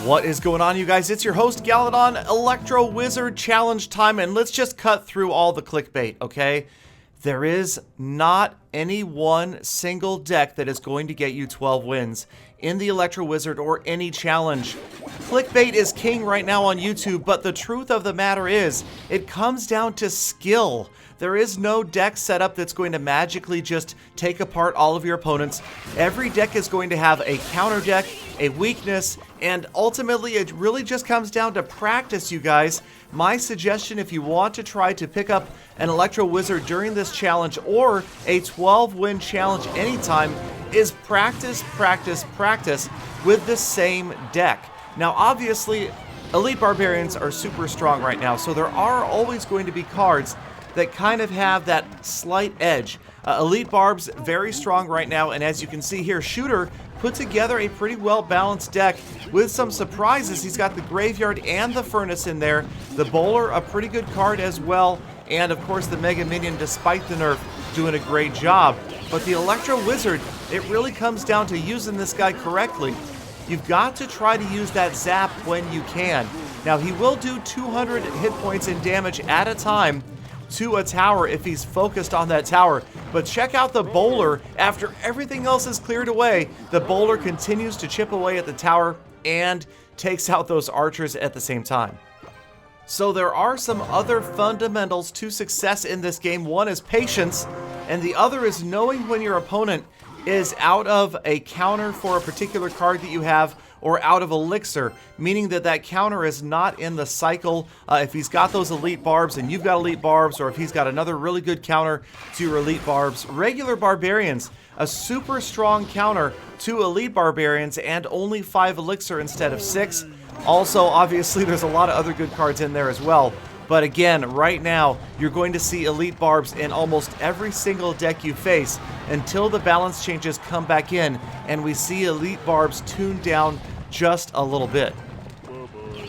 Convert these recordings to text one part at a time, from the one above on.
What is going on, you guys? It's your host, Galadon, Electro Wizard Challenge time, and let's just cut through all the clickbait, okay? There is not any one single deck that is going to get you 12 wins in the Electro Wizard or any challenge. Clickbait is king right now on YouTube, but the truth of the matter is, it comes down to skill. There is no deck setup that's going to magically just take apart all of your opponents. Every deck is going to have a counter deck, a weakness, and ultimately it really just comes down to practice, you guys. My suggestion, if you want to try to pick up an Electro Wizard during this challenge or a 12-win challenge anytime, is practice, practice, practice with the same deck. Now, obviously, Elite Barbarians are super strong right now, so there are always going to be cards that kind of have that slight edge. Elite Barb's very strong right now, and as you can see here, Shooter put together a pretty well-balanced deck with some surprises. He's got the Graveyard and the Furnace in there. The Bowler, a pretty good card as well, and of course the Mega Minion, despite the nerf, doing a great job. But the Electro Wizard, it really comes down to using this guy correctly. You've got to try to use that zap when you can. Now, he will do 200 hit points in damage at a time to a tower if he's focused on that tower. But check out the Bowler. After everything else is cleared away, the Bowler continues to chip away at the tower and takes out those archers at the same time. So there are some other fundamentals to success in this game. One is patience, and the other is knowing when your opponent is out of a counter for a particular card that you have, or out of elixir, meaning that that counter is not in the cycle. If he's got those elite barbs and you've got elite barbs, or if he's got another really good counter to your elite barbs. Regular barbarians, a super strong counter to elite barbarians, and only 5 elixir instead of 6. Also, obviously, there's a lot of other good cards in there as well. But again, right now, you're going to see elite barbs in almost every single deck you face until the balance changes come back in and we see elite barbs tuned down just a little bit.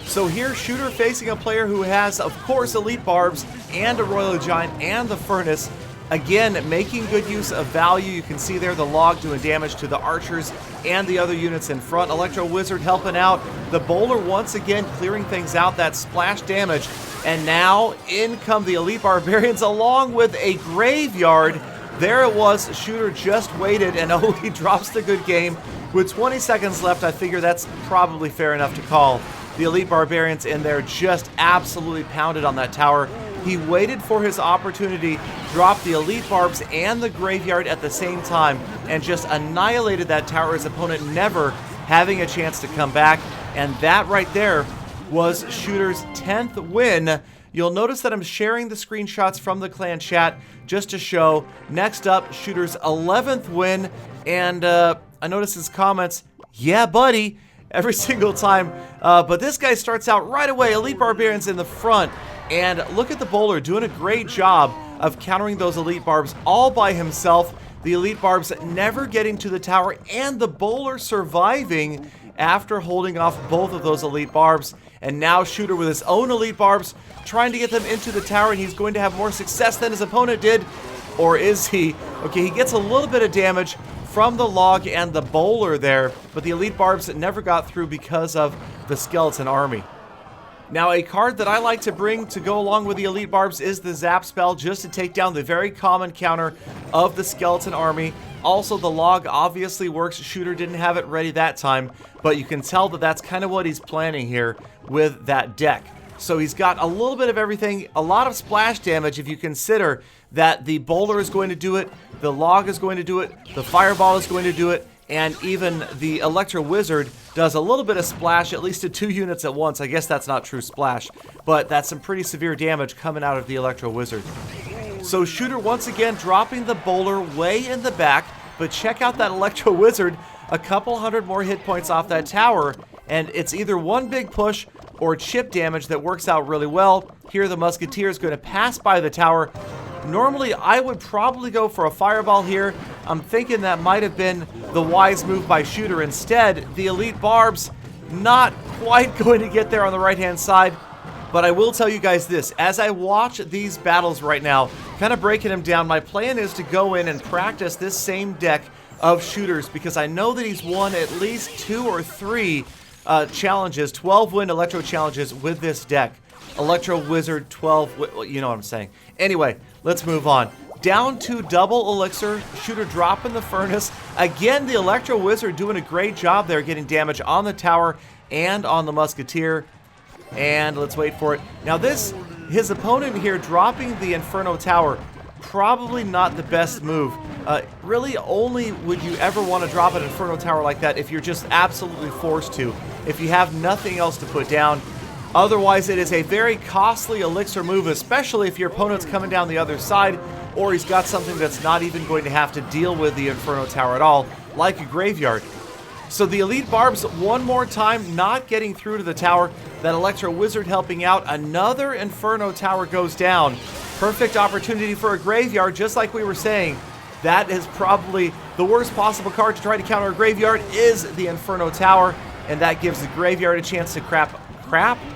So here, Shooter facing a player who has, of course, elite barbs and a Royal Giant and the Furnace. Again, making good use of value. You can see there the log doing damage to the archers and the other units in front. Electro Wizard helping out. The Bowler once again clearing things out, that splash damage. And now in come the Elite Barbarians along with a Graveyard. There it was. Shooter just waited, and oh, he drops the good game. With 20 seconds left, I figure that's probably fair enough to call. The Elite Barbarians in there just absolutely pounded on that tower. He waited for his opportunity, dropped the Elite Barbs and the Graveyard at the same time, and just annihilated that tower, his opponent never having a chance to come back. And that right there was Shooter's 10th win. You'll notice that I'm sharing the screenshots from the clan chat just to show. Next up, Shooter's 11th win, and I noticed his comments, yeah buddy, every single time. But this guy starts out right away, Elite Barbarians in the front, and look at the Bowler doing a great job of countering those Elite Barbs all by himself. The Elite Barbs never getting to the tower, and the Bowler surviving after holding off both of those Elite Barbs. And now Shooter with his own Elite Barbs trying to get them into the tower, and he's going to have more success than his opponent did. Or is he? Okay, he gets a little bit of damage from the log and the Bowler there, but the Elite Barbs never got through because of the Skeleton Army. Now, a card that I like to bring to go along with the Elite Barbs is the Zap spell, just to take down the very common counter of the Skeleton Army. Also, the log obviously works. Shooter didn't have it ready that time, but you can tell that that's kind of what he's planning here with that deck. So he's got a little bit of everything, a lot of splash damage if you consider that the Bowler is going to do it, the log is going to do it, the Fireball is going to do it, and even the Electro Wizard does a little bit of splash, at least to 2 units at once. I guess that's not true splash, but that's some pretty severe damage coming out of the Electro Wizard. So Shooter once again dropping the Bowler way in the back, but check out that Electro Wizard, a couple hundred more hit points off that tower, and it's either one big push or chip damage that works out really well. Here the Musketeer is going to pass by the tower. Normally, I would probably go for a Fireball here. I'm thinking that might have been the wise move by Shooter. Instead, the Elite Barbs not quite going to get there on the right-hand side. But I will tell you guys this, as I watch these battles right now, kind of breaking them down, my plan is to go in and practice this same deck of Shooters, because I know that he's won at least 2 or 3 challenges, 12-win Electro challenges with this deck. Electro Wizard 12, well, you know what I'm saying. Anyway, let's move on. Down to double elixir, shooter dropping the furnace. Again, the Electro Wizard doing a great job there, getting damage on the tower and on the musketeer. And let's wait for it. Now his opponent here dropping the Inferno Tower, probably not the best move. Really only would you ever want to drop an Inferno Tower like that if you're just absolutely forced to, if you have nothing else to put down. Otherwise, it is a very costly elixir move, especially if your opponent's coming down the other side, or he's got something that's not even going to have to deal with the Inferno Tower at all, like a graveyard. So the Elite Barbs, one more time, not getting through to the tower. That Electro Wizard helping out. Another Inferno Tower goes down. Perfect opportunity for a graveyard, just like we were saying. That is probably the worst possible card to try to counter a graveyard is the Inferno Tower, and that gives the graveyard a chance to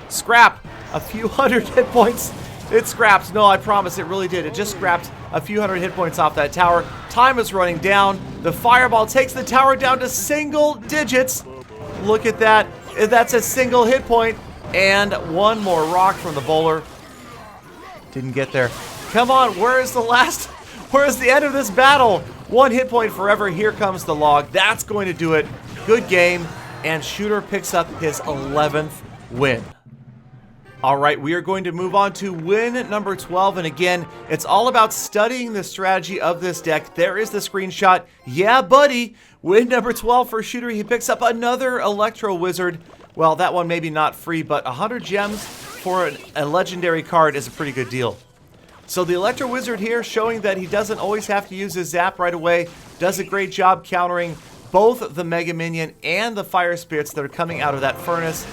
scrap a few hundred hit points. It scrapped. No, I promise it really did. It just scrapped a few hundred hit points off that tower. Time is running down. The fireball takes the tower down to single digits. Look at that. That's a single hit point. And one more rock from the bowler. Didn't get there. Come on, where is the end of this battle? One hit point forever. Here comes the log. That's going to do it. Good game. And shooter picks up his 11th win. All right, we are going to move on to win number 12. And again, it's all about studying the strategy of this deck. There is the screenshot. Yeah, buddy. Win number 12 for shooter. He picks up another Electro Wizard. Well, that one maybe not free, but 100 gems for a legendary card is a pretty good deal. So the Electro Wizard here showing that he doesn't always have to use his zap right away. Does a great job countering both the Mega Minion and the Fire Spirits that are coming out of that furnace.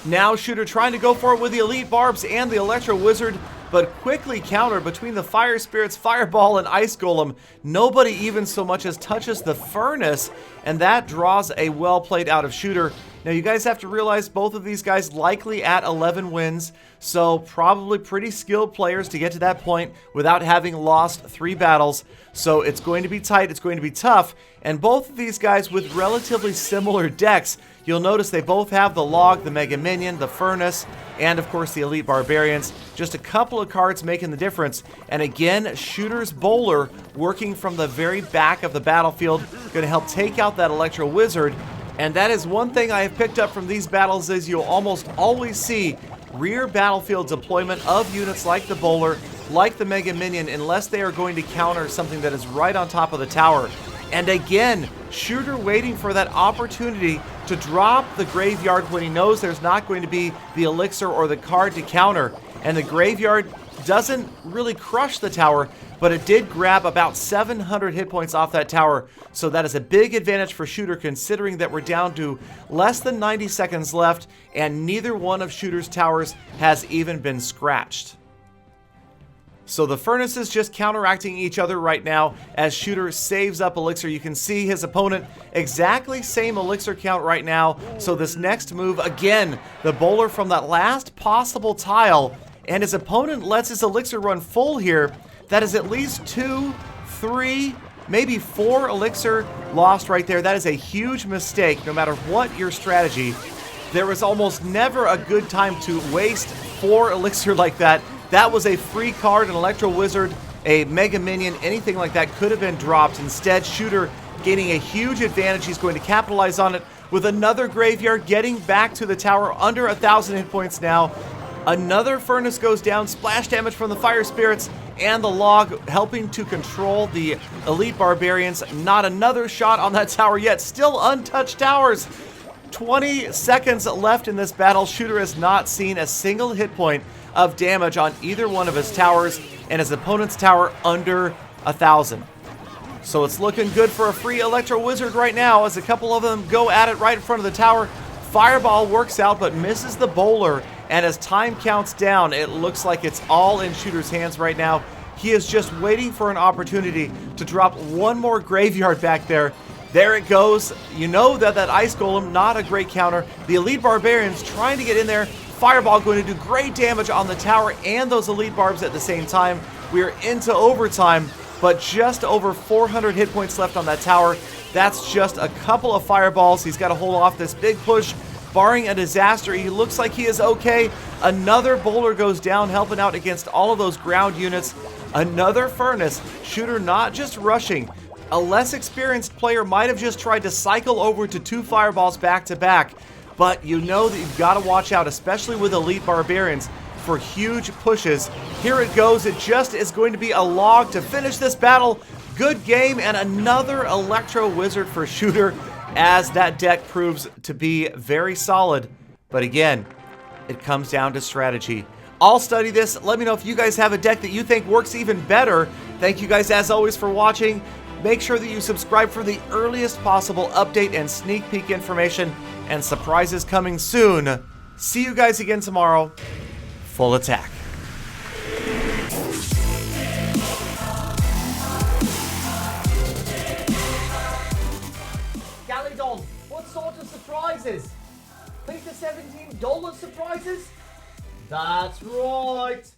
Now shooter trying to go for it with the Elite Barbs and the Electro Wizard, but quickly countered between the Fire Spirits, Fireball, and Ice Golem. Nobody even so much as touches the furnace, and that draws a well played out of shooter. Now you guys have to realize both of these guys likely at 11 wins, so probably pretty skilled players to get to that point without having lost 3 battles. So it's going to be tight, it's going to be tough, and both of these guys with relatively similar decks. You'll notice they both have the Log, the Mega Minion, the Furnace, and of course the Elite Barbarians. Just a couple of cards making the difference. And again, Shooter's Bowler working from the very back of the battlefield, going to help take out that Electro Wizard. And that is one thing I have picked up from these battles is you'll almost always see rear battlefield deployment of units like the Bowler, like the Mega Minion, unless they are going to counter something that is right on top of the tower. And again, Shooter waiting for that opportunity to drop the graveyard when he knows there's not going to be the elixir or the card to counter. And the graveyard doesn't really crush the tower, but it did grab about 700 hit points off that tower. So that is a big advantage for Shooter, considering that we're down to less than 90 seconds left, and neither one of Shooter's towers has even been scratched. So the furnaces just counteracting each other right now as Shooter saves up elixir. You can see his opponent exactly same elixir count right now. So this next move, again, the bowler from that last possible tile, and his opponent lets his elixir run full here. That is at least 2, 3, maybe 4 elixir lost right there. That is a huge mistake, no matter what your strategy. There is almost never a good time to waste 4 elixir like that. That was a free card, an Electro Wizard, a Mega Minion, anything like that could have been dropped. Instead, Shooter gaining a huge advantage. He's going to capitalize on it with another graveyard, getting back to the tower under 1,000 hit points now. Another furnace goes down, splash damage from the Fire Spirits, and the Log helping to control the Elite Barbarians. Not another shot on that tower yet, still untouched towers. 20 seconds left in this battle. Shooter has not seen a single hit point of damage on either one of his towers, and his opponent's tower under 1,000. So it's looking good for a free Electro Wizard right now as a couple of them go at it right in front of the tower. Fireball works out but misses the bowler, and as time counts down, it looks like it's all in Shooter's hands right now. He is just waiting for an opportunity to drop one more graveyard back there. There it goes. You know that Ice Golem, not a great counter. The Elite Barbarians trying to get in there. Fireball going to do great damage on the tower and those Elite Barbs at the same time. We are into overtime, but just over 400 hit points left on that tower. That's just a couple of fireballs. He's got to hold off this big push Barring a disaster, he looks like he is okay. Another boulder goes down, helping out against all of those ground units. Another furnace. Shooter not just rushing. A less experienced player might have just tried to cycle over to 2 fireballs back to back. But you know that you've got to watch out, especially with elite barbarians, for huge pushes. Here it goes. It just is going to be a log to finish this battle. Good game, and another Electro Wizard for Shooter, as that deck proves to be very solid. But again, it comes down to strategy. I'll study this. Let me know if you guys have a deck that you think works even better. Thank you guys as always for watching. Make sure that you subscribe for the earliest possible update and sneak peek information, and surprises coming soon. See you guys again tomorrow. Full attack. Galidon, what sort of surprises? Think the $17 surprises? That's right.